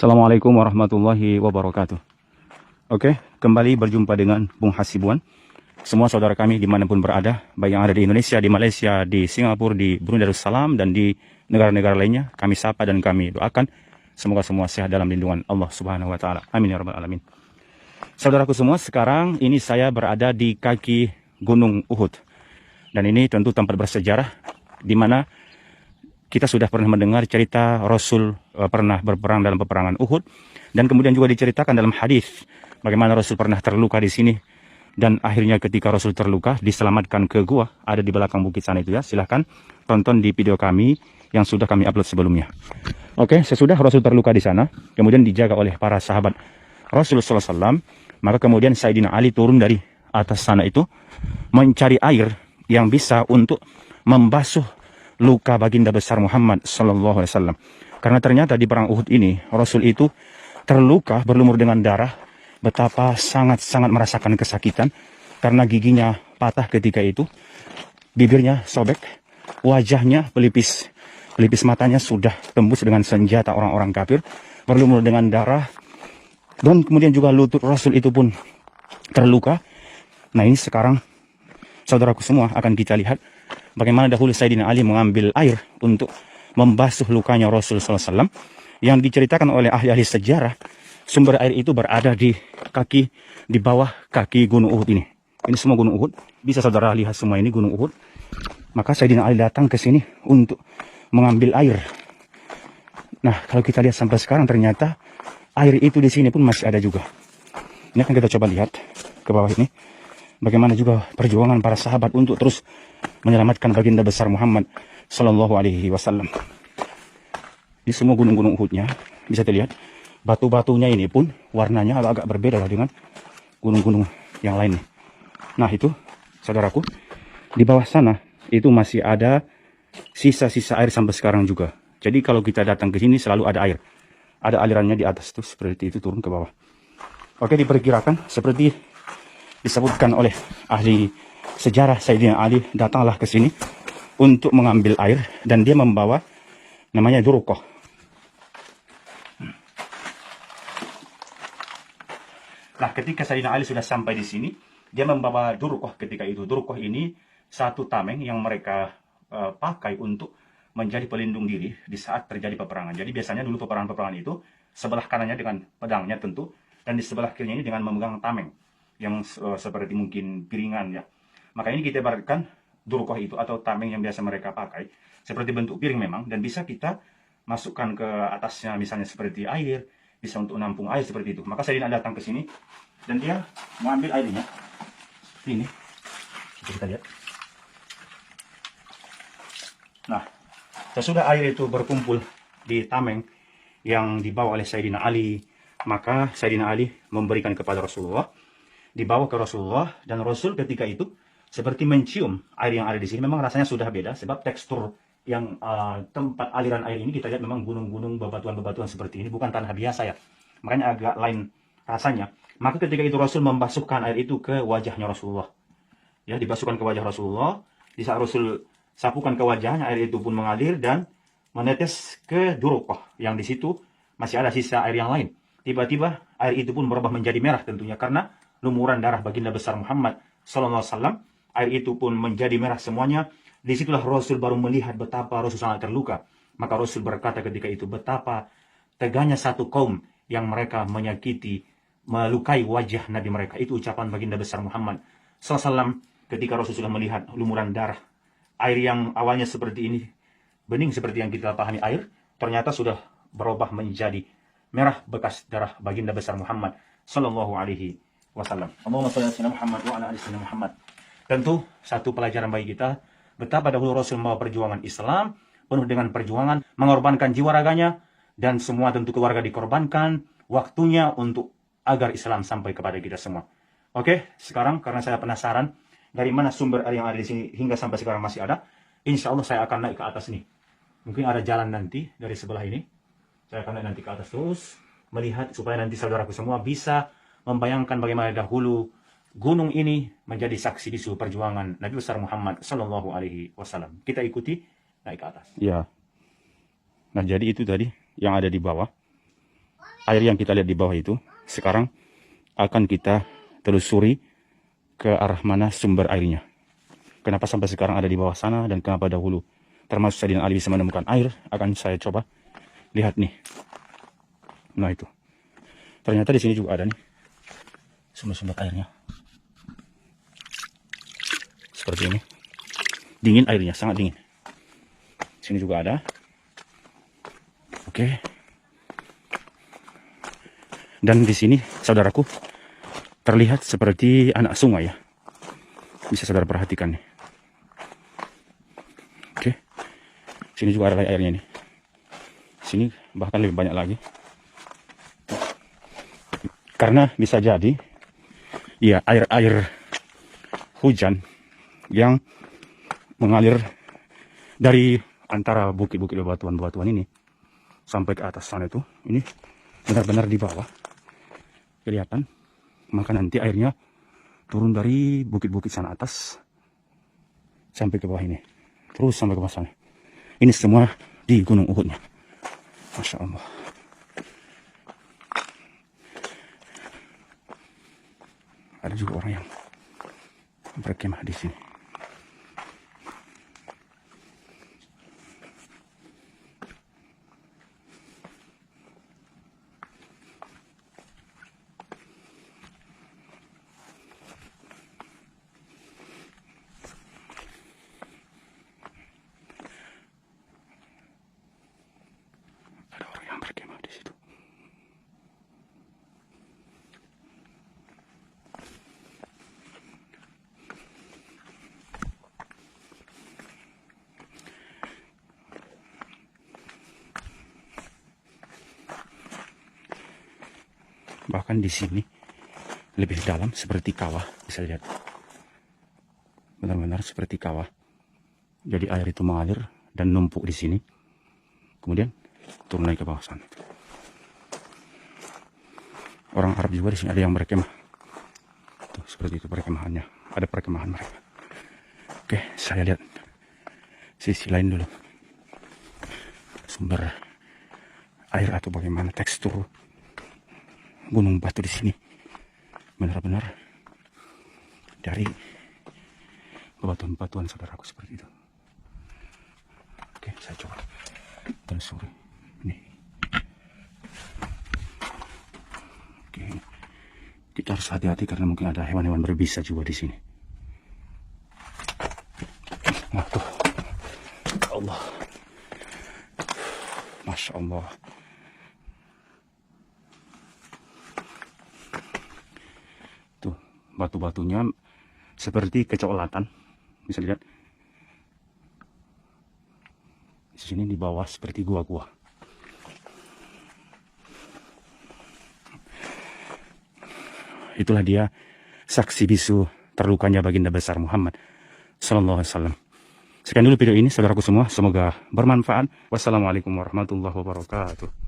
Assalamualaikum warahmatullahi wabarakatuh. Oke, kembali berjumpa dengan Bung Hasibuan. Semua saudara kami dimanapun berada, baik yang ada di Indonesia, di Malaysia, di Singapura, di Brunei Darussalam, dan di negara-negara lainnya, kami sapa dan kami doakan semoga semua sehat dalam lindungan Allah Subhanahu wa Ta'ala. Amin ya Rabbal 'Alamin. Saudaraku semua, sekarang ini saya berada di kaki Gunung Uhud, dan ini tentu tempat bersejarah di mana kita sudah pernah mendengar cerita Rasul pernah berperang dalam peperangan Uhud, dan kemudian juga diceritakan dalam hadis bagaimana Rasul pernah terluka di sini, dan akhirnya ketika Rasul terluka diselamatkan ke gua ada di belakang bukit sana itu ya. Silahkan tonton di video kami yang sudah kami upload sebelumnya. Oke, sesudah Rasul terluka di sana, kemudian dijaga oleh para sahabat Rasul SAW, maka kemudian Sayyidina Ali turun dari atas sana itu mencari air yang bisa untuk membasuh luka baginda besar Muhammad Sallallahu Alaihi Wasallam. Karena ternyata di perang Uhud ini Rasul itu terluka berlumur dengan darah, betapa sangat-sangat merasakan kesakitan karena giginya patah ketika itu, bibirnya sobek, wajahnya pelipis matanya sudah tembus dengan senjata orang-orang kafir, berlumur dengan darah, dan kemudian juga lutut Rasul itu pun terluka. Nah, ini sekarang saudaraku semua akan kita lihat bagaimana dahulu Sayyidina Ali mengambil air untuk membasuh lukanya Rasul SAW, yang diceritakan oleh ahli-ahli sejarah. Sumber air itu berada di bawah kaki Gunung Uhud ini. Ini semua Gunung Uhud. Bisa saudara lihat semua ini Gunung Uhud. Maka Sayyidina Ali datang ke sini untuk mengambil air. Nah, kalau kita lihat sampai sekarang ternyata air itu di sini pun masih ada juga. Ini akan kita coba lihat ke bawah ini. Bagaimana juga perjuangan para sahabat untuk terus menyelamatkan baginda besar Muhammad Sallallahu Alaihi Wasallam. Di semua gunung-gunung Uhudnya bisa dilihat, batu-batunya ini pun warnanya agak berbeda dengan gunung-gunung yang lain. Nah itu, saudaraku, di bawah sana itu masih ada sisa-sisa air sampai sekarang juga. Jadi kalau kita datang ke sini selalu ada air. Ada alirannya di atas tuh, seperti itu turun ke bawah. Oke, diperkirakan seperti disebutkan oleh ahli sejarah, Sayyidina Ali datanglah ke sini untuk mengambil air, dan dia membawa namanya durukoh. Nah, ketika Sayyidina Ali sudah sampai di sini, dia membawa durukoh ketika itu. Durukoh ini satu tameng yang mereka pakai untuk menjadi pelindung diri di saat terjadi peperangan. Jadi biasanya dulu peperangan-peperangan itu sebelah kanannya dengan pedangnya tentu, dan di sebelah kirinya ini dengan memegang tameng yang seperti mungkin piringan ya. Maka ini kita ibaratkan durukoh itu atau tameng yang biasa mereka pakai seperti bentuk piring memang, dan bisa kita masukkan ke atasnya misalnya seperti air, bisa untuk menampung air seperti itu. Maka Sayyidina datang ke sini dan dia mengambil airnya. Ini kita lihat. Nah, sesudah air itu berkumpul di tameng yang dibawa oleh Sayyidina Ali, maka Sayyidina Ali memberikan kepada Rasulullah, dibawa ke Rasulullah, dan Rasul ketika itu seperti mencium air yang ada di sini. Memang rasanya sudah beda sebab tekstur yang tempat aliran air ini kita lihat memang gunung-gunung, bebatuan-bebatuan seperti ini, bukan tanah biasa ya. Makanya agak lain rasanya. Maka ketika itu Rasul membasuhkan air itu ke wajahnya Rasulullah. Ya, dibasuhkan ke wajah Rasulullah. Di saat Rasul sapukan ke wajahnya, air itu pun mengalir dan menetes ke durukoh yang di situ masih ada sisa air yang lain. Tiba-tiba air itu pun berubah menjadi merah tentunya karena lumuran darah baginda besar Muhammad Sallallahu Alaihi Wasallam. Air itu pun menjadi merah semuanya. Disitulah Rasul baru melihat betapa Rasul sangat terluka. Maka Rasul berkata ketika itu, betapa teganya satu kaum yang mereka menyakiti, melukai wajah Nabi mereka. Itu ucapan baginda besar Muhammad Sallallahu Alaihi Wasallam ketika Rasul sudah melihat lumuran darah. Air yang awalnya seperti ini, bening seperti yang kita pahami air, ternyata sudah berubah menjadi merah bekas darah baginda besar Muhammad Sallallahu Alaihi Wasallam. Allahumma shalli ala Muhammad wa ala ali Muhammad. Tentu satu pelajaran bagi kita betapa dahulu Rasul membawa perjuangan Islam penuh dengan perjuangan, mengorbankan jiwa raganya, dan semua tentu keluarga dikorbankan, waktunya untuk agar Islam sampai kepada kita semua. Oke, sekarang karena saya penasaran dari mana sumber air yang ada di sini hingga sampai sekarang masih ada, insya Allah saya akan naik ke atas nih. Mungkin ada jalan nanti dari sebelah ini. Saya akan naik nanti ke atas terus melihat supaya nanti saudaraku semua bisa membayangkan bagaimana dahulu gunung ini menjadi saksi bisu perjuangan Nabi besar Muhammad Sallallahu Alaihi Wasallam. Kita ikuti naik ke atas. Ya. Nah, jadi itu tadi yang ada di bawah. air yang kita lihat di bawah itu sekarang akan kita telusuri ke arah mana sumber airnya. Kenapa sampai sekarang ada di bawah sana dan kenapa dahulu termasuk saya dan Ali bisa menemukan air, akan saya coba lihat nih. Nah itu, ternyata di sini juga ada nih sumber-sumber airnya. Seperti ini. Dingin airnya, sangat dingin. Sini juga ada. Oke. Dan di sini, saudaraku, terlihat seperti anak sungai ya. Bisa saudara perhatikan nih. Oke. Sini juga ada airnya nih. Sini bahkan lebih banyak lagi. Karena bisa jadi, ya air-air hujan yang mengalir dari antara bukit-bukit bebatuan-bebatuan ini sampai ke atas sana itu, ini benar-benar di bawah kelihatan. Maka nanti airnya turun dari bukit-bukit sana atas sampai ke bawah ini, terus sampai ke bawah sana. Ini semua di Gunung Uhudnya. Masya Allah. Ada juga orang yang berkemah di sini. Ada orang yang berkemah di situ. Bahkan di sini lebih dalam seperti kawah, bisa lihat. Benar-benar seperti kawah. Jadi air itu mengalir dan numpuk di sini. Kemudian turun naik ke bawah sana. Orang Arab juga di sini ada yang berkemah. Tuh, seperti itu perkemahannya. Ada perkemahan mereka. Oke, saya lihat sisi lain dulu. Sumber air atau bagaimana tekstur gunung batu di sini. Benar-benar dari bebatuan-bebatuan saudaraku seperti itu. Oke, saya coba telusuri. Nih. Oke. Kita harus hati-hati karena mungkin ada hewan-hewan berbisa juga di sini. Nah, tuh. Allah. Masya Allah. Tuh, batu-batunya seperti kecoklatan. Bisa lihat. Di sini di bawah seperti gua-gua. Itulah dia saksi bisu terlukanya baginda besar Muhammad sallallahu alaihi wasallam. Sekian dulu video ini saudaraku semua, semoga bermanfaat. Wassalamualaikum warahmatullahi wabarakatuh.